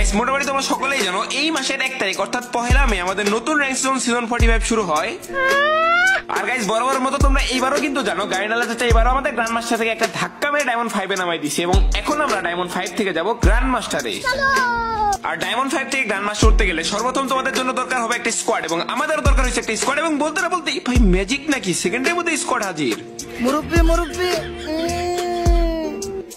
Guys মোটামুটি তোমরা সকলেই জানো এই মাসের 1 তারিখ অর্থাৎ 1 মে আমাদের নতুন র্যাঙ্ক সিজন 45 শুরু হয়। আর গাইস বরাবর মতো তোমরা এইবারও কিন্তু জানো গাইনালা চাচা এবারও আমাদের গ্র্যান্ড মাস্টার থেকে একটা ধাক্কা মেরে ডায়মন্ড 5 এ নামাই দিয়েছে এবং এখন আমরা ডায়মন্ড 5 থেকে যাব গ্র্যান্ড মাস্টারে। আর ডায়মন্ড 5 থেকে গ্র্যান্ড মাস্টার উঠতে গেলে সর্বপ্রথম তোমাদের জন্য দরকার হবে একটা স্কোয়াড এবং আমাদের দরকার হচ্ছে একটা স্কোয়াড এবং বলতে না বলতেই ভাই ম্যাজিক নাকি সেকেন্ডের মধ্যে স্কোয়াড হাজির। মুরব্বি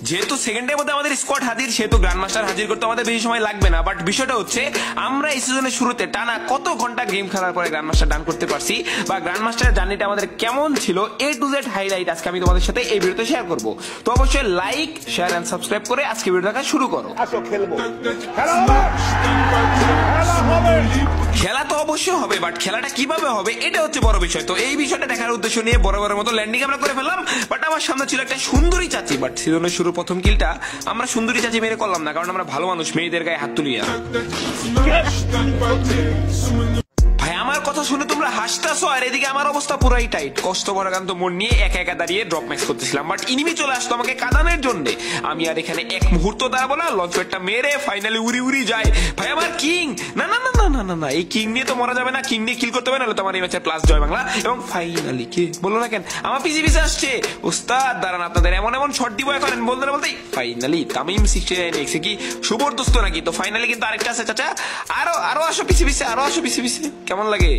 যেহেতু সেকেন্ডের মধ্যে আমাদের স্কোয়াড হাজির সেহেতু গ্র্যান্ড মাস্টার হাজির করতে আমাদের বেশি সময় লাগবে না। বাট বিষয়টা হচ্ছে আমরা এই সিজনের শুরুতে টানা কত ঘন্টা গেম খেলার পরে গ্র্যান্ড মাস্টার ডান করতে পারছি বা গ্র্যান্ড মাস্টারের জার্নিটা আমাদের কেমন ছিল A to Z হাইলাইট আজকে আমি তোমাদের সাথে এই ভিডিওতে শেয়ার করব। তো অবশ্যই লাইক শেয়ার এন্ড সাবস্ক্রাইব করে আজকে ভিডিও দেখা শুরু করো। আসো খেলবো। খেলা তো অবশ্যই হবে বাট খেলাটা কিভাবে হবে এটা হচ্ছে বড় বিষয়। তো এই বিষয়টা দেখার উদ্দেশ্য নিয়ে বরাবরের মতো ল্যান্ডিং আমরা করে ফেললাম। বাট আমার সামনে ছিল একটা সুন্দরী চাচি বাট সিজনের শুরু প্রথম কিলটা আমরা সুন্দরী চাচি মেরে করলাম না কারণ আমরা ভালো মানুষ, মেয়েদের গায়ে হাত তুলিয়া। ভাই আমার কথা শুনে তোমরা হাসতেছো আর এদিকে আমার অবস্থা পুরাই টাইট। কষ্ট পরাকান্ত মন নিয়ে একা একা দাঁড়িয়ে ড্রপ ম্যাক্স করতেছিলাম বাট ইনিমি চলে আসতো আমাকে কাঁদানোর জন্য। আমি আর এখানে এক মুহূর্ত দাঁড়াবো না, লঞ্চ প্যাডটা মেরে ফাইনালি উড়ি যায়। ভাই আমার কিং না না না না না না এই কিং নিয়ে তো মরা যাবে না, কিং নিয়ে কিল করতে হবে না তোমার এই ম্যাচের প্লাস জয় বাংলা। এবং ফাইনালি কে বলো না কেন আমার পিছে আসছে ওস্তাদ দাঁড়ান আপনাদের এমন এমন শট দিব এখন বলতে না বলতেই ফাইনালি তামিম 69 এক্সে কি সুবরদস্ত নাকি। তো ফাইনালি কিন্তু আরেকটা আছে চাচা, আরো আসো পিছে আরো আসো পিছে কেমন লাগে।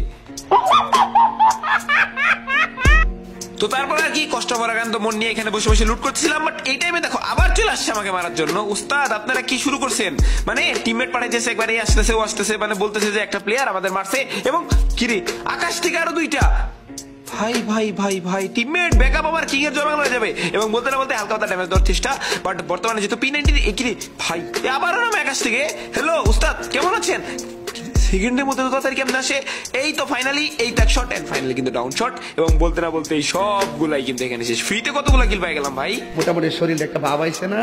তো তারপর আর কি কষ্ট পরাকান্ত মন নিয়ে এখানে বসে বসে লুট করছিলাম বাট এই টাইমে দেখো আবার চলে আসছে আমাকে মারার জন্য। উস্তাদ আপনারা কি শুরু করছেন, মানে টিমমেট পাঠাইতেছে একবার এই আসতেছে মানে বলতেছে যে একটা প্লেয়ার আমাদের মারছে এবং কিরে আকাশ থেকে আরো দুইটা। ভাই ভাই ভাই ভাই টিমমেট ব্যাকআপ আবার কিং এর জমা হয়ে যাবে এবং বলতে না বলতে হালকা পাতলা ড্যামেজ দেওয়ার চেষ্টা। বাট বর্তমানে যেহেতু P90 কিরে ভাই আবারও নামে আকাশ থেকে। হ্যালো উস্তাদ কেমন আছেন? সেকেন্ডের মধ্যে তাড়াতাড়ি কেমন আসে। এই তো ফাইনালি এই ট্যাগ শট এন্ড ফাইনালি কিন্তু ডাউন শট এবং বলতে না বলতে এই সবগুলাই কিন্তু এখানে শেষ। ফ্রিতে কতগুলো কিল পেয়ে গেলাম ভাই। মোটামুটি শরীরে একটা ভাব আইছে না,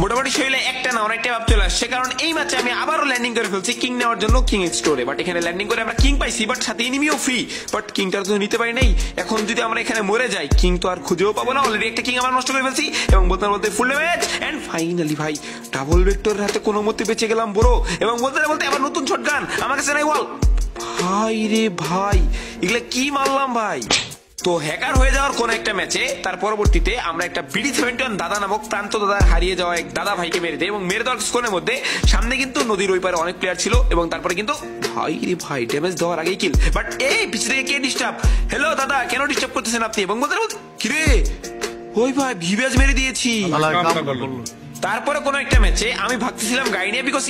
মোটামুটি শরীরে একটা না অনেকটা ভাব চলে আসছে কারণ এই ম্যাচে আমি আবারও ল্যান্ডিং করে ফেলছি কিং নেওয়ার জন্য কিং স্টোরে। বাট এখানে ল্যান্ডিং করে আমরা কিং পাইছি বাট সাথে এনিমিও ফ্রি বাট কিংটা তো নিতে পারি নাই। এখন যদি আমরা এখানে মরে যাই কিং তো আর খুঁজেও পাবো না, অলরেডি একটা কিং আমরা নষ্ট করে ফেলছি এবং বলতে না বলতে ফুল ড্যামেজ এন্ড ফাইনালি ভাই ডাবল ভেক্টরের হাতে কোনো মতে বেঁচে গেলাম বড় এবং বলতে না বলতে আবার নতুন শটগান আমার কাছে নাই ওয়াল। ভাই রে ভাই এগুলা কি মারলাম ভাই। তো হ্যাকার হয়ে যাওয়ার কোন একটা ম্যাচে তার পরবর্তীতে আমরা একটা BD71 দাদা নামক প্রান্ত দাদার হারিয়ে যাওয়া এক দাদা ভাইকে মেরে দেয় এবং মেরে দেওয়ার স্কোরের মধ্যে সামনে কিন্তু নদীর ওই পারে অনেক প্লেয়ার ছিল এবং তারপরে কিন্তু ভাই রে ভাই ড্যামেজ দেওয়ার আগেই কিল। বাট এই পিছনে কে ডিস্টার্ব, হ্যালো দাদা কেন ডিস্টার্ব করতেছেন আপনি এবং বলতে কিরে ওই ভাই ভিভাজ মেরে দিয়েছি। তারপরে কোন একটা ম্যাচে আমি ভাগতেছিলাম গাড়ি নিয়ে বিকজ